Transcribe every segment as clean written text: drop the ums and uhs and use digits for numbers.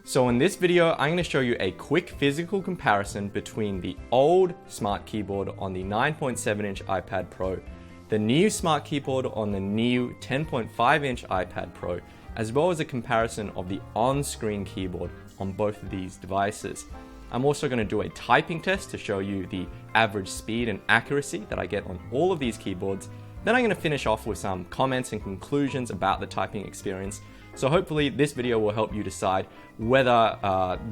So in this video, I'm going to show you a quick physical comparison between the old Smart Keyboard on the 9.7-inch iPad Pro, the new Smart Keyboard on the new 10.5-inch iPad Pro, as well as a comparison of the on-screen keyboard on both of these devices. I'm also going to do a typing test to show you the average speed and accuracy that I get on all of these keyboards. Then I'm going to finish off with some comments and conclusions about the typing experience. So hopefully this video will help you decide whether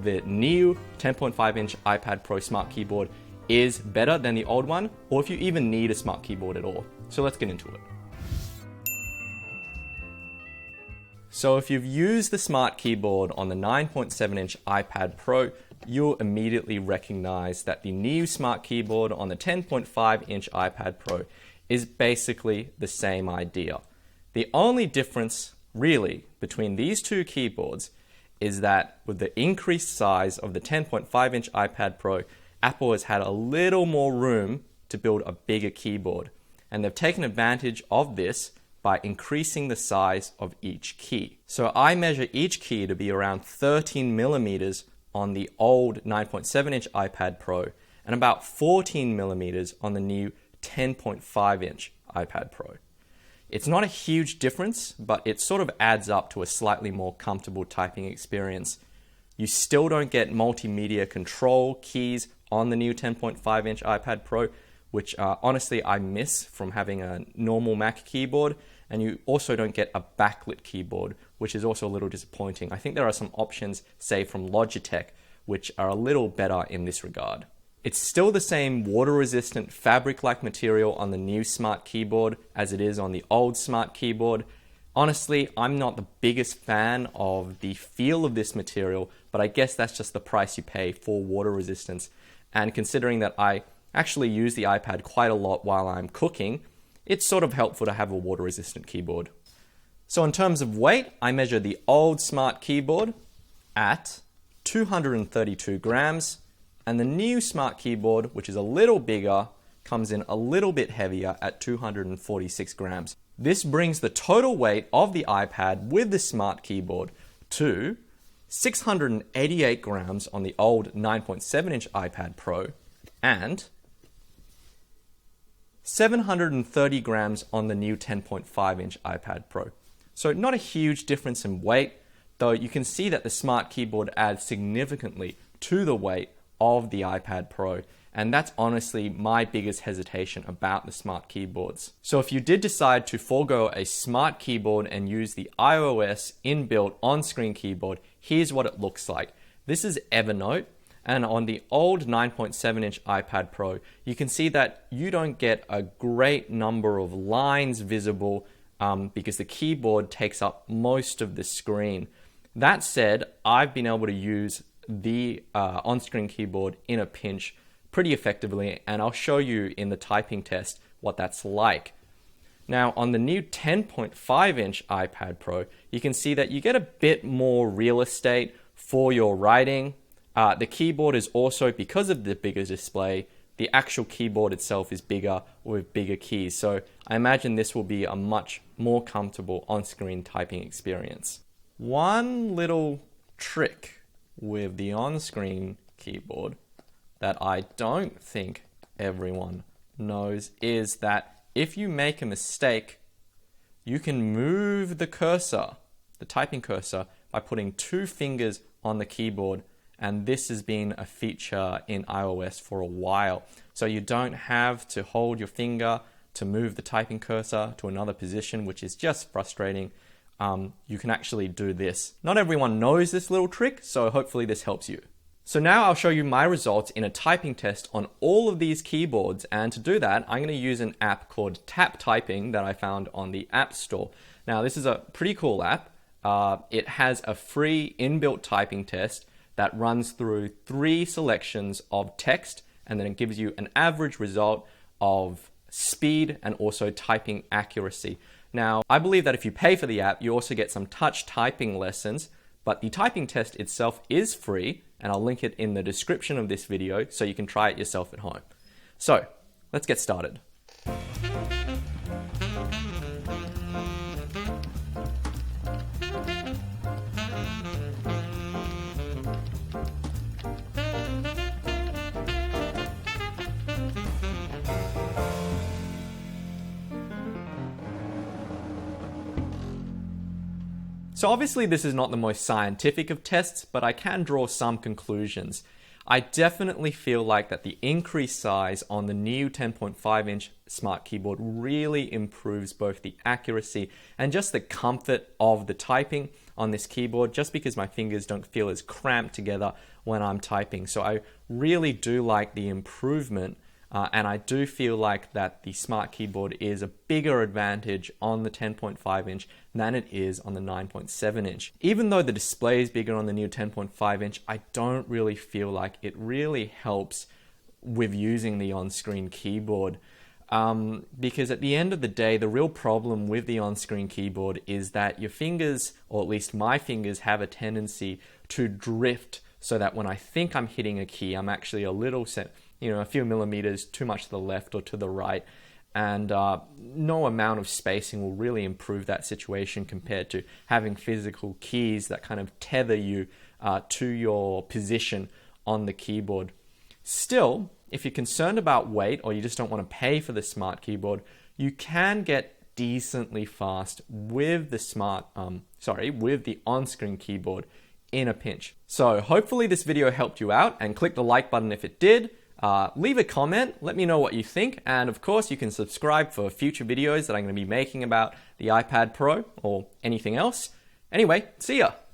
the new 10.5-inch iPad Pro Smart Keyboard is better than the old one, or if you even need a Smart Keyboard at all. So let's get into it. So if you've used the Smart Keyboard on the 9.7-inch iPad Pro, you'll immediately recognize that the new Smart Keyboard on the 10.5-inch iPad Pro is basically the same idea. The only difference really between these two keyboards is that with the increased size of the 10.5-inch iPad Pro, Apple has had a little more room to build a bigger keyboard. And they've taken advantage of this by increasing the size of each key. So I measure each key to be around 13 millimeters on the old 9.7-inch iPad Pro and about 14 millimeters on the new 10.5-inch iPad Pro. It's not a huge difference, but it sort of adds up to a slightly more comfortable typing experience. You still don't get multimedia control keys on the new 10.5-inch iPad Pro, which honestly I miss from having a normal Mac keyboard. And you also don't get a backlit keyboard, which is also a little disappointing. I think there are some options, say from Logitech, which are a little better in this regard. It's still the same water-resistant fabric-like material on the new Smart Keyboard as it is on the old Smart Keyboard. Honestly, I'm not the biggest fan of the feel of this material, but I guess that's just the price you pay for water resistance. And considering that I actually use the iPad quite a lot while I'm cooking, it's sort of helpful to have a water-resistant keyboard. So in terms of weight, I measure the old Smart Keyboard at 232 grams, and the new Smart Keyboard, which is a little bigger, comes in a little bit heavier at 246 grams. This brings the total weight of the iPad with the Smart Keyboard to 688 grams on the old 9.7-inch iPad Pro and 730 grams on the new 10.5-inch iPad Pro. So not a huge difference in weight, though you can see that the Smart Keyboard adds significantly to the weight of the iPad Pro, and that's honestly my biggest hesitation about the Smart Keyboards. So if you did decide to forego a Smart Keyboard and use the iOS inbuilt on-screen keyboard, here's what it looks like. This is Evernote, and on the old 9.7-inch iPad Pro, you can see that you don't get a great number of lines visible because the keyboard takes up most of the screen. That said, I've been able to use the on-screen keyboard in a pinch pretty effectively, and I'll show you in the typing test what that's like. Now on the new 10.5-inch iPad Pro, you can see that you get a bit more real estate for your writing. The keyboard is also, because of the bigger display, the actual keyboard itself is bigger with bigger keys. So I imagine this will be a much more comfortable on-screen typing experience. One little trick with the on-screen keyboard that I don't think everyone knows is that if you make a mistake, you can move the cursor, the typing cursor, by putting two fingers on the keyboard, and this has been a feature in iOS for a while. So you don't have to hold your finger to move the typing cursor to another position, which is just frustrating. You can actually do this. Not everyone knows this little trick, so hopefully this helps you. So now I'll show you my results in a typing test on all of these keyboards, and to do that, I'm going to use an app called Tap Typing that I found on the App Store. Now this is a pretty cool app. It has a free inbuilt typing test that runs through 3 selections of text, and then it gives you an average result of speed and also typing accuracy. Now, I believe that if you pay for the app, you also get some touch typing lessons, but the typing test itself is free, and I'll link it in the description of this video so you can try it yourself at home. So, let's get started. So obviously this is not the most scientific of tests, but I can draw some conclusions. I definitely feel like that the increased size on the new 10.5-inch smart keyboard really improves both the accuracy and just the comfort of the typing on this keyboard, just because my fingers don't feel as cramped together when I'm typing. So I really do like the improvement, and I do feel like that the smart keyboard is a bigger advantage on the 10.5-inch than it is on the 9.7-inch. Even though the display is bigger on the new 10.5-inch, I don't really feel like it really helps with using the on-screen keyboard. Because at the end of the day, the real problem with the on-screen keyboard is that your fingers, or at least my fingers, have a tendency to drift, so that when I think I'm hitting a key, I'm actually a few millimeters too much to the left or to the right. And no amount of spacing will really improve that situation compared to having physical keys that kind of tether you to your position on the keyboard. Still, if you're concerned about weight or you just don't want to pay for the smart keyboard, you can get decently fast with the with the on-screen keyboard in a pinch. So hopefully this video helped you out, and click the like button if it did. Leave a comment, let me know what you think, and of course you can subscribe for future videos that I'm going to be making about the iPad Pro or anything else. Anyway, see ya!